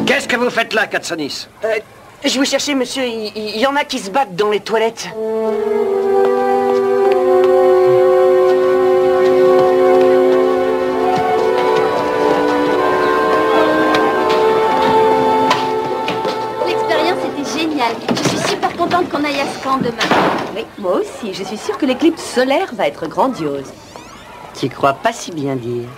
Qu'est-ce que vous faites là, Katsanis? Je vous cherchais, monsieur. Il y en a qui se battent dans les toilettes. L'expérience était géniale. Je suis super contente qu'on aille à Scan demain. Oui, moi aussi. Je suis sûre que l'éclipse solaire va être grandiose. Tu crois pas si bien dire.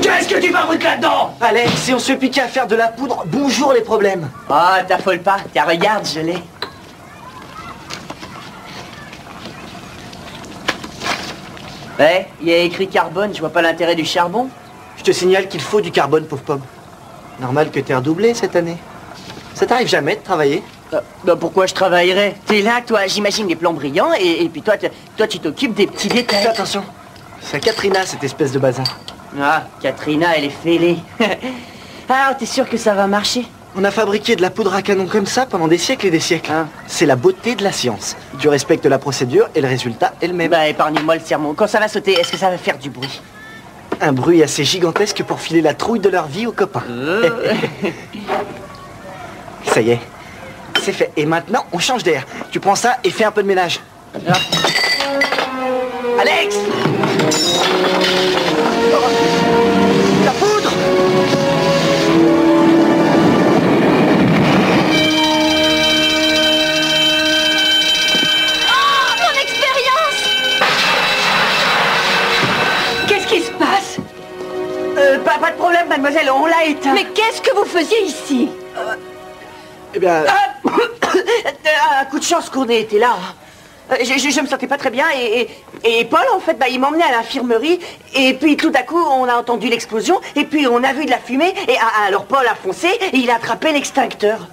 Qu'est-ce que tu fabriques là-dedans? Alex, si on se fait piquer à faire de la poudre, bonjour les problèmes. Ah, t'affole pas. Tiens, regarde, je l'ai. Ouais, il y a écrit carbone, je vois pas l'intérêt du charbon. Je te signale qu'il faut du carbone, pauvre pomme. Normal que t'aies redoublé cette année. Ça t'arrive jamais de travailler? Pourquoi je travaillerais? T'es là, toi, j'imagine les plans brillants, et puis toi, tu t'occupes des petits détails. Fais attention, c'est à Katrina cette espèce de bazar. Ah, Katrina, elle est fêlée. Alors, t'es sûr que ça va marcher? On a fabriqué de la poudre à canon comme ça pendant des siècles et des siècles. Hein? C'est la beauté de la science. Tu respectes la procédure et le résultat est le même. Bah, épargnez-moi le sermon. Quand ça va sauter, est-ce que ça va faire du bruit? Un bruit assez gigantesque pour filer la trouille de leur vie aux copains. Ça y est, c'est fait. Et maintenant, on change d'air. Tu prends ça et fais un peu de ménage. Ah. Alex! La poudre! Mon expérience! Qu'est-ce qui se passe? Pas de problème, mademoiselle, on l'a éteint. Mais qu'est-ce que vous faisiez ici? Eh bien... Un coup de chance qu'on ait été là. Je me sentais pas très bien et Paul, en fait, il m'emmenait à l'infirmerie et puis tout à coup, on a entendu l'explosion et puis on a vu de la fumée et alors Paul a foncé et il a attrapé l'extincteur.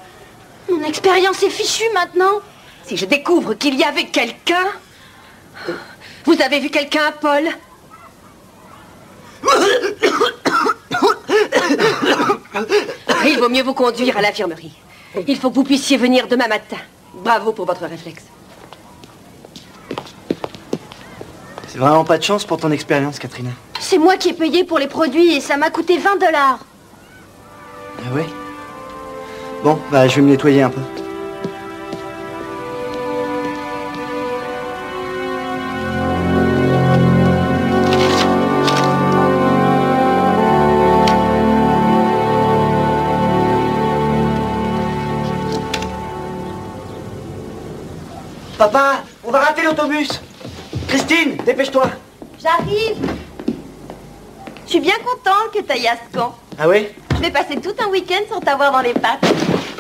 Mon expérience est fichue maintenant. Si je découvre qu'il y avait quelqu'un... Vous avez vu quelqu'un, Paul? Il vaut mieux vous conduire à l'infirmerie. Il faut que vous puissiez venir demain matin. Bravo pour votre réflexe. C'est vraiment pas de chance pour ton expérience, Katrina. C'est moi qui ai payé pour les produits et ça m'a coûté 20 $. Ah ouais? Bon, bah je vais me nettoyer un peu. Papa, on va rater l'autobus. Christine, dépêche-toi. J'arrive. Je suis bien contente que t'ailles à Scan. Ah oui? Je vais passer tout un week-end sans t'avoir dans les pattes.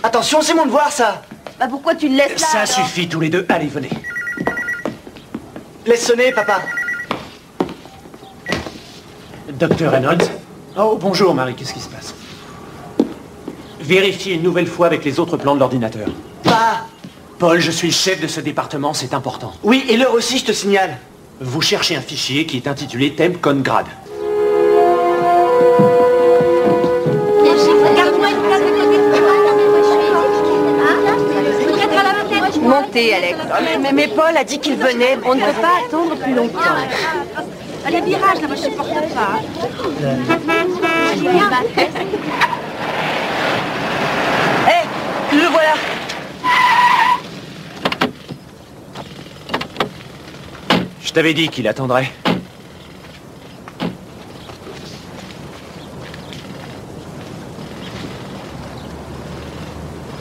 Attention, c'est mon devoir, ça. Bah pourquoi tu le laisses là Ça alors? suffit tous les deux, allez, venez. Laisse sonner, papa. Docteur Reynolds. Oh, bonjour Marie, qu'est-ce qui se passe? Vérifiez une nouvelle fois avec les autres plans de l'ordinateur. Pas. Paul, je suis le chef de ce département, c'est important. Oui, et l'heure aussi, je te signale. Vous cherchez un fichier qui est intitulé Temp Congrad. Garde-moi une place de côté. Peut-être à la fenêtre. Montez, Alex. Mais Paul a dit qu'il venait. On ne peut pas attendre plus longtemps. Les virages, là, moi, je supporte pas. Hé, le voilà. Je t'avais dit qu'il attendrait.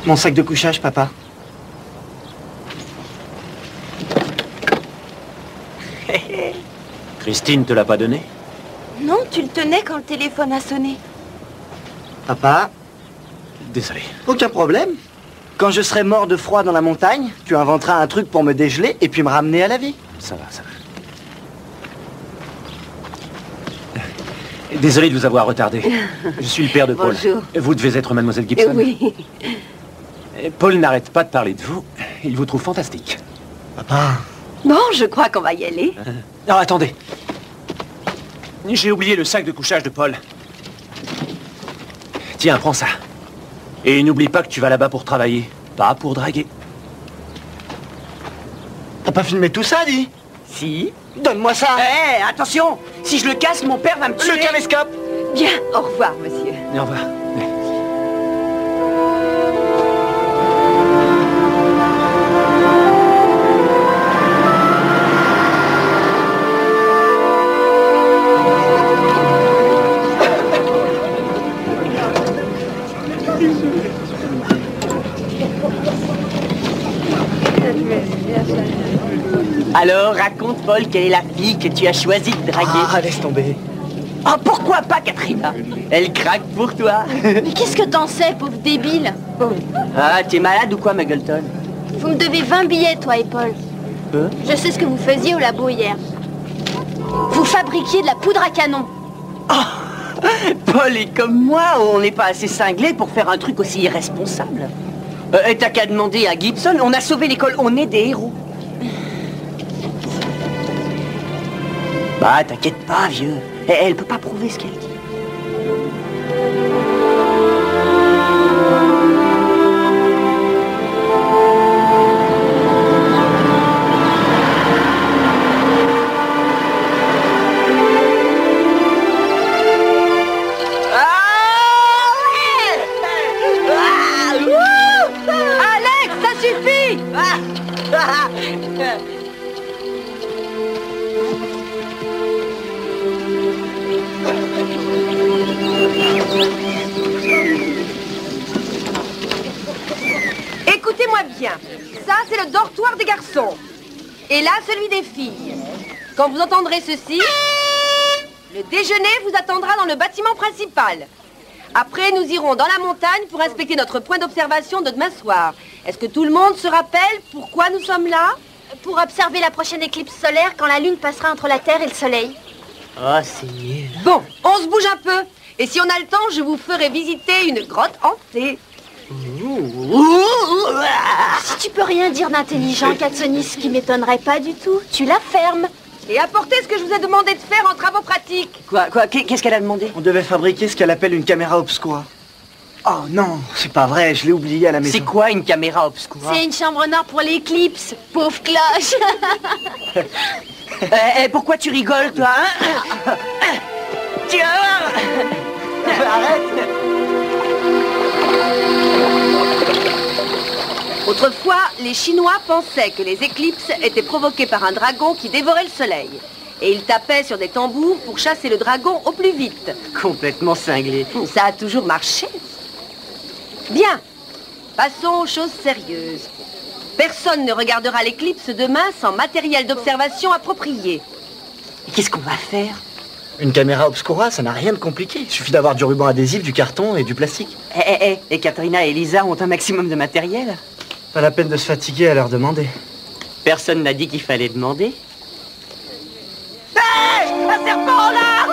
Mon sac de couchage, papa. Christine te l'a pas donné? Non, tu le tenais quand le téléphone a sonné. Papa, Désolé. aucun problème. Quand je serai mort de froid dans la montagne, tu inventeras un truc pour me dégeler et puis me ramener à la vie. Ça va, ça va. Désolé de vous avoir retardé. Je suis le père de Paul. Bonjour. Vous devez être mademoiselle Gibson. Oui. Paul n'arrête pas de parler de vous. Il vous trouve fantastique. Papa. Bon, je crois qu'on va y aller. Non, attendez. J'ai oublié le sac de couchage de Paul. Tiens, prends ça. Et n'oublie pas que tu vas là-bas pour travailler, pas pour draguer. T'as pas filmé tout ça, dis? Si. Donne-moi ça. Hé, attention! Si je le casse, mon père va me tuer. Le caméscope. Bien, au revoir, monsieur. Au revoir. Alors, raconte, Paul, quelle est la fille que tu as choisi de draguer? Ah, laisse tomber. Oh, pourquoi pas, Katrina? Elle craque pour toi. Mais qu'est-ce que t'en sais, pauvre débile? Ah, t'es malade ou quoi, Muggleton? Vous me devez 20 billets, toi et Paul. Je sais ce que vous faisiez au labo hier. Vous fabriquiez de la poudre à canon. Paul est comme moi, on n'est pas assez cinglé pour faire un truc aussi irresponsable. Et t'as qu'à demander à Gibson, on a sauvé l'école, on est des héros. Bah, t'inquiète pas, vieux. Elle peut pas prouver ce qu'elle dit. Alex, ça suffit! Écoutez-moi bien. Ça, c'est le dortoir des garçons. Et là, celui des filles. Quand vous entendrez ceci, le déjeuner vous attendra dans le bâtiment principal. Après, nous irons dans la montagne pour inspecter notre point d'observation de demain soir. Est-ce que tout le monde se rappelle pourquoi nous sommes là? Pour observer la prochaine éclipse solaire quand la Lune passera entre la Terre et le Soleil. Oh, c'est nul. Bon, on se bouge un peu. Et si on a le temps, je vous ferai visiter une grotte hantée. Si tu peux rien dire d'intelligent, Katsonis, ce qui m'étonnerait pas du tout, tu la fermes. Et apportez ce que je vous ai demandé de faire en travaux pratiques. Quoi, qu'est-ce qu'elle a demandé? On devait fabriquer ce qu'elle appelle une caméra obscura. Oh non, c'est pas vrai, je l'ai oublié à la maison. C'est quoi une caméra obscura? C'est une chambre nord pour l'éclipse, pauvre cloche. Pourquoi tu rigoles, toi, hein? Tiens! Arrête! Autrefois, les Chinois pensaient que les éclipses étaient provoquées par un dragon qui dévorait le soleil. Et ils tapaient sur des tambours pour chasser le dragon au plus vite. Complètement cinglé. Ça a toujours marché. Bien, passons aux choses sérieuses. Personne ne regardera l'éclipse demain sans matériel d'observation approprié. Qu'est-ce qu'on va faire? Une caméra obscura, ça n'a rien de compliqué. Il suffit d'avoir du ruban adhésif, du carton et du plastique. Et Katrina et Lisa ont un maximum de matériel? Pas la peine de se fatiguer à leur demander. Personne n'a dit qu'il fallait demander. Hé! Un serpent, là!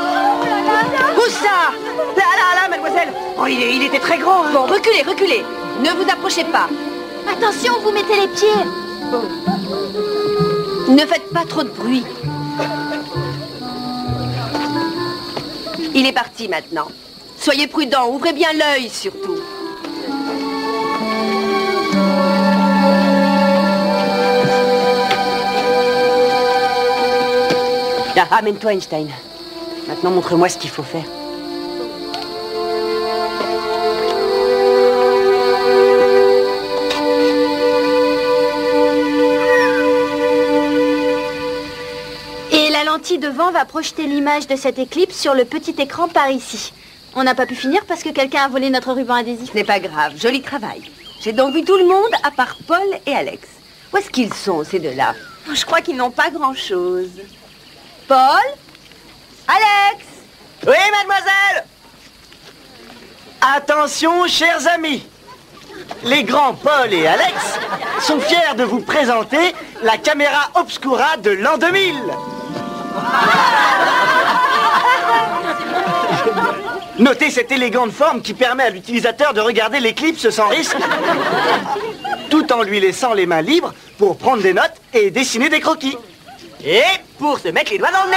Où ça? Là, mademoiselle! Oh, il était très grand, hein. Bon, reculez, reculez. Ne vous approchez pas. Attention, vous mettez les pieds. Ne faites pas trop de bruit. Il est parti maintenant. Soyez prudents, ouvrez bien l'œil surtout. Amène-toi, Einstein. Maintenant, montre-moi ce qu'il faut faire. Et la lentille devant va projeter l'image de cette éclipse sur le petit écran par ici. On n'a pas pu finir parce que quelqu'un a volé notre ruban adhésif. Ce n'est pas grave, joli travail. J'ai donc vu tout le monde à part Paul et Alex. Où est-ce qu'ils sont, ces deux-là? Je crois qu'ils n'ont pas grand-chose. Paul? Alex? Oui, mademoiselle! Attention, chers amis. Les grands Paul et Alex sont fiers de vous présenter la caméra obscura de l'an 2000. Notez cette élégante forme qui permet à l'utilisateur de regarder l'éclipse sans risque, tout en lui laissant les mains libres pour prendre des notes et dessiner des croquis. Et pour se mettre les doigts dans le nez!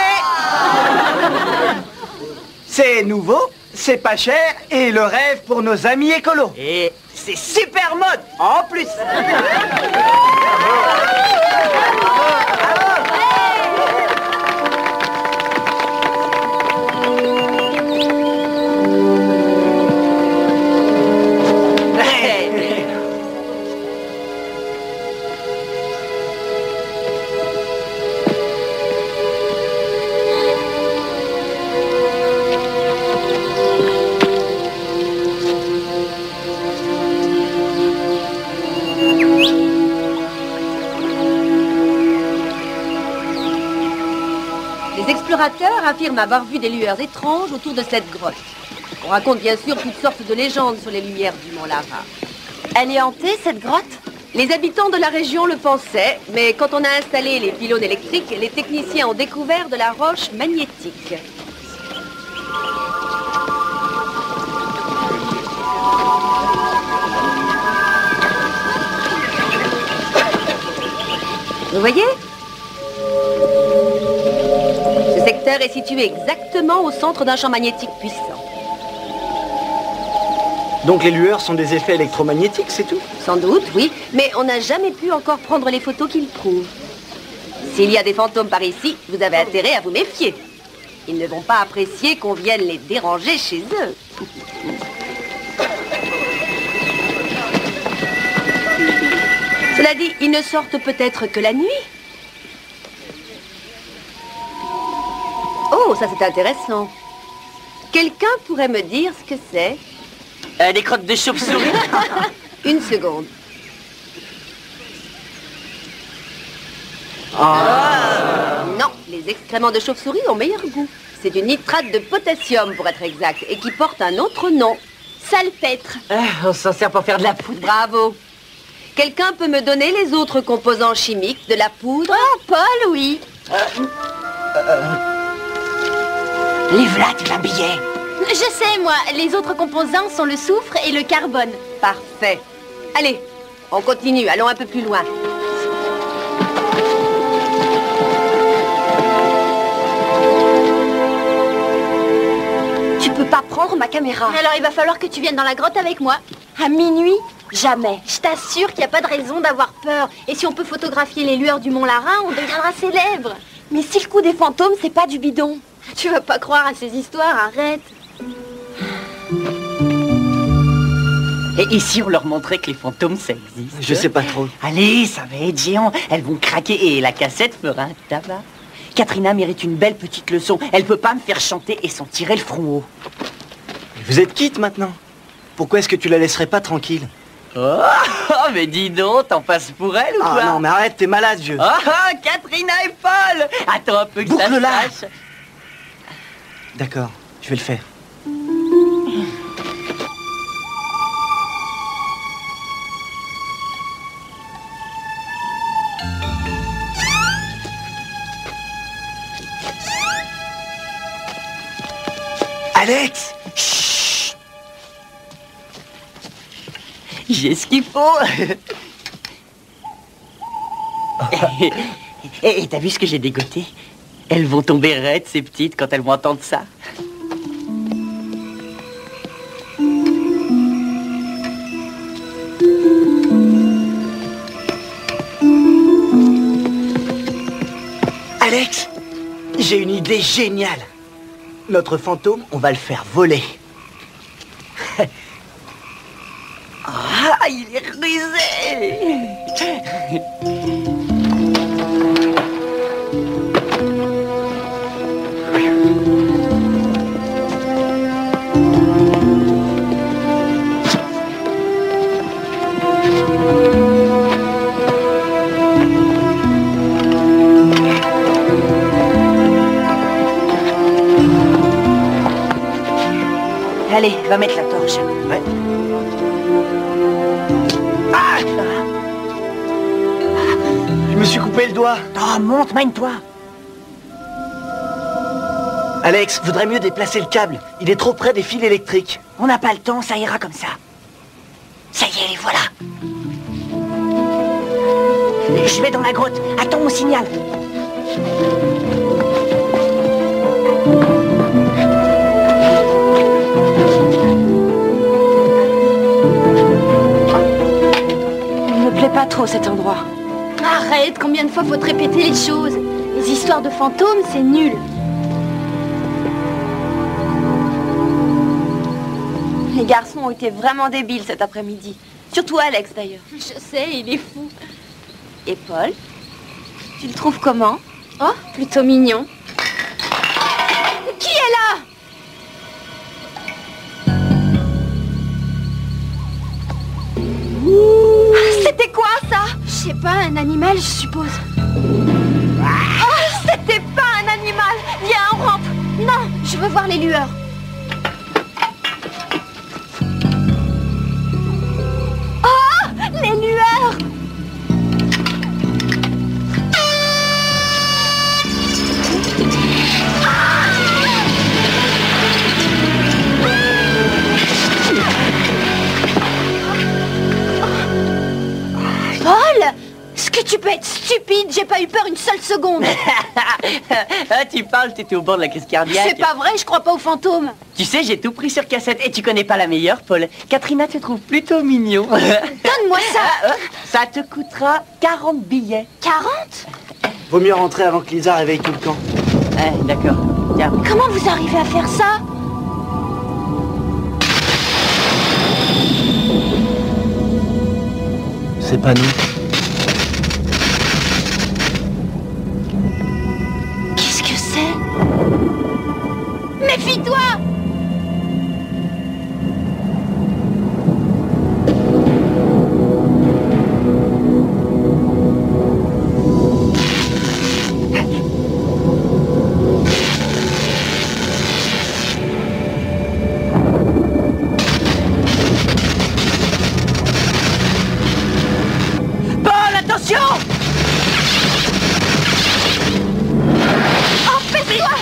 C'est nouveau, c'est pas cher et le rêve pour nos amis écolos. Et c'est super mode en plus. Les explorateurs affirment avoir vu des lueurs étranges autour de cette grotte. On raconte bien sûr toutes sortes de légendes sur les lumières du mont Lara. Elle est hantée, cette grotte? Les habitants de la région le pensaient, mais quand on a installé les pylônes électriques, les techniciens ont découvert de la roche magnétique. Vous voyez? Ce secteur est situé exactement au centre d'un champ magnétique puissant. Donc les lueurs sont des effets électromagnétiques, c'est tout? Sans doute, oui, mais on n'a jamais pu encore prendre les photos qu'ils prouvent. S'il y a des fantômes par ici, vous avez intérêt à vous méfier. Ils ne vont pas apprécier qu'on vienne les déranger chez eux. Cela dit, ils ne sortent peut-être que la nuit. Oh, ça c'est intéressant. Quelqu'un pourrait me dire ce que c'est? Des crottes de chauve-souris. Une seconde. Non, les excréments de chauve-souris ont meilleur goût. C'est du nitrate de potassium pour être exact, et qui porte un autre nom. Salpêtre. On s'en sert pour faire de la poudre. Bravo. Quelqu'un peut me donner les autres composants chimiques de la poudre? Oh, Paul, oui. Les v'là, tu vas billet. Je sais, moi. Les autres composants sont le soufre et le carbone. Parfait. Allez, on continue, allons un peu plus loin. Tu peux pas prendre ma caméra. Alors il va falloir que tu viennes dans la grotte avec moi. À minuit? Jamais. Je t'assure qu'il n'y a pas de raison d'avoir peur. Et si on peut photographier les lueurs du mont Lara, on deviendra célèbre. Mais si le coup des fantômes, c'est pas du bidon. Tu vas pas croire à ces histoires, arrête. Et ici, on leur montrait que les fantômes, ça existe. Je sais pas trop. Allez, ça va être géant. Elles vont craquer et la cassette fera un tabac. Katrina mérite une belle petite leçon. Elle peut pas me faire chanter et s'en tirer le front haut. Vous êtes quitte maintenant? Pourquoi est-ce que tu la laisserais pas tranquille? Oh, mais dis donc, t'en passes pour elle ou quoi? Ah non, mais arrête, t'es malade, vieux. Oh, Katrina et Paul! Attends un peu que ça se Boucle-la. sache. D'accord, je vais le faire. Alex! Chut! J'ai ce qu'il faut. Et t'as vu ce que j'ai dégoté? Elles vont tomber raides, ces petites, quand elles vont entendre ça. Alex, j'ai une idée géniale. Notre fantôme, on va le faire voler. Ah, il est rusé. Allez, va mettre la torche. Ouais. Ah! Je me suis coupé le doigt. Oh, monte, mène-toi. Alex, vaudrait mieux déplacer le câble. Il est trop près des fils électriques. On n'a pas le temps, ça ira comme ça. Ça y est, les voilà. Je vais dans la grotte. Attends mon signal. trop cet endroit. Arrête, combien de fois faut te répéter les choses? Les histoires de fantômes, c'est nul. Les garçons ont été vraiment débiles cet après-midi. Surtout Alex, d'ailleurs. Je sais, il est fou. Et Paul? Tu le trouves comment? Oh, plutôt mignon. Qui est là? C'était quoi, ça? Je sais pas, un animal, je suppose. C'était pas un animal! Viens, on rentre! Non, je veux voir les lueurs. Oh, les lueurs! Paul, est-ce que tu peux être stupide? J'ai pas eu peur une seule seconde. Ah, tu parles, t'étais au bord de la crise cardiaque. C'est pas vrai, je crois pas aux fantômes. Tu sais, j'ai tout pris sur cassette. Et tu connais pas la meilleure, Paul. Katrina te trouve plutôt mignon. Donne-moi ça. Ça te coûtera 40 billets. 40? Vaut mieux rentrer avant que Lisa réveille tout le camp. Ouais, d'accord. Tiens. Comment vous arrivez à faire ça? C'est pas nous. Qu'est-ce que c'est? Méfie-toi! Paul, attention! Empêche-toi!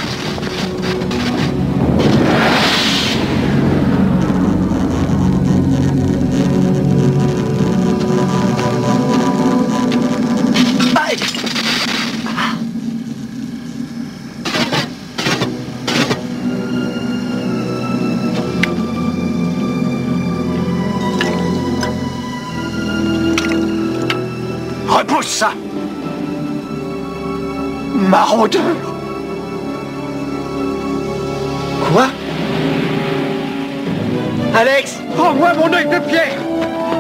Repousse ça! Maraudeur! Quoi? Alex! Rends-moi mon œil de pierre!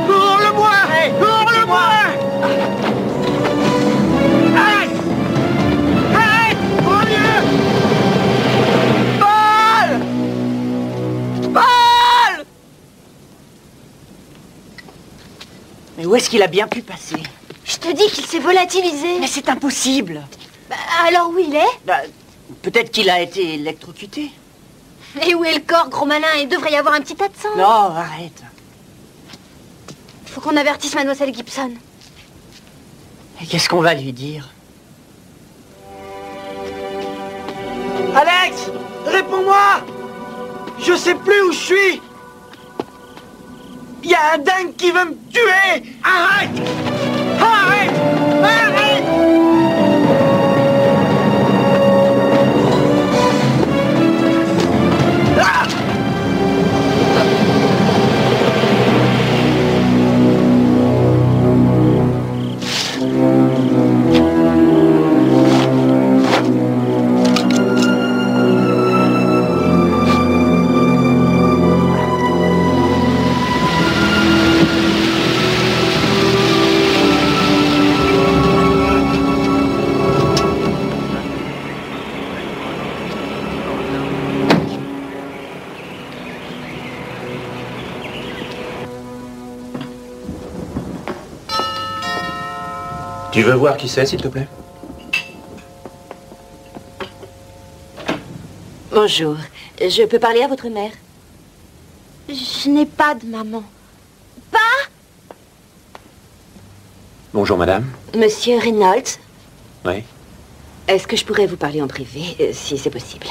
Rends-le-moi! Rends-le-moi! Arrête! Arrête! Mon Dieu! Paul! Paul! Mais où est-ce qu'il a bien pu passer? Je te dis qu'il s'est volatilisé. Mais c'est impossible. Bah, alors où il est? Bah, peut-être qu'il a été électrocuté. Et où est le corps, gros malin? Il devrait y avoir un petit tas de sang. Non, arrête. Il faut qu'on avertisse mademoiselle Gibson. Et qu'est-ce qu'on va lui dire? Alex! Réponds-moi! Je sais plus où je suis! Il y a un dingue qui veut me tuer! Arrête! Arrête! Arrête! Ah! Tu veux voir qui c'est, s'il te plaît? Bonjour. Je peux parler à votre mère? Je n'ai pas de maman. Pas? Bonjour, madame. Monsieur Reynolds, Oui. est-ce que je pourrais vous parler en privé, si c'est possible?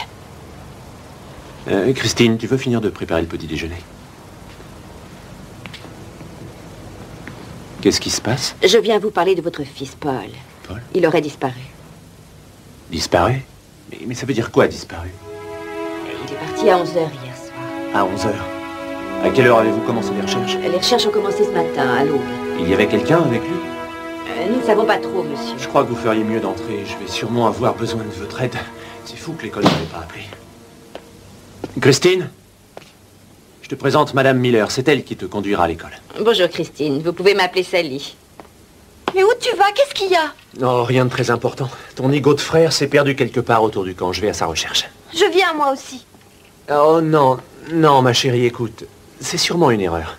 Christine, tu veux finir de préparer le petit déjeuner? Qu'est-ce qui se passe? Je viens vous parler de votre fils, Paul. Paul? Il aurait disparu. Disparu? Mais ça veut dire quoi, disparu? Il est parti à 11h hier soir. À 11h. À quelle heure avez-vous commencé les recherches? Les recherches ont commencé ce matin, à l'aube. Il y avait quelqu'un avec lui? Nous ne savons pas trop, monsieur. Je crois que vous feriez mieux d'entrer. Je vais sûrement avoir besoin de votre aide. C'est fou que l'école ne m'ait pas appelé. Christine, je te présente Madame Miller. C'est elle qui te conduira à l'école. Bonjour, Christine. Vous pouvez m'appeler Sally. Mais où tu vas? Qu'est-ce qu'il y a? Non, rien de très important. Ton ego de frère s'est perdu quelque part autour du camp. Je vais à sa recherche. Je viens, moi aussi. Oh non, non, ma chérie, écoute. C'est sûrement une erreur.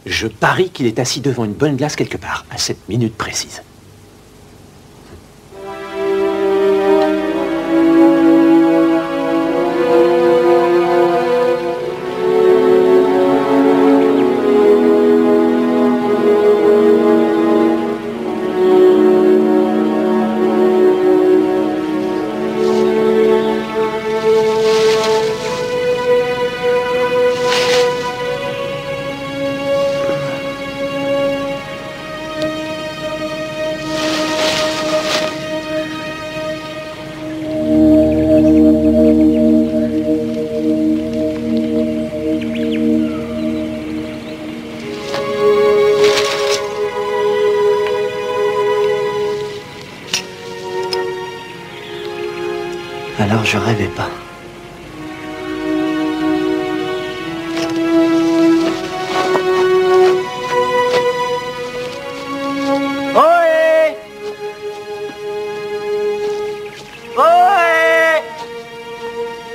Je parie qu'il est assis devant une bonne glace quelque part, à cette minute précise. Alors je rêvais pas. Ohé! Ohé!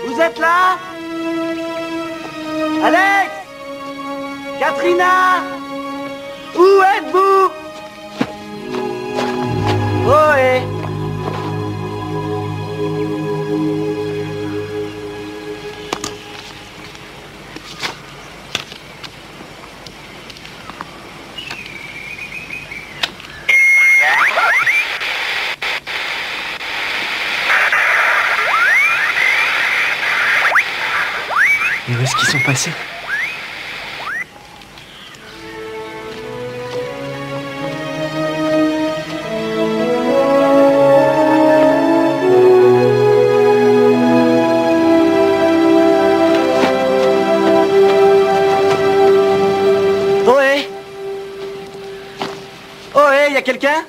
Vous êtes là? Alex? Katrina? Où êtes-vous? Ohé! Et où est-ce qu'ils sont passés? Ohé! Ohé, y a quelqu'un?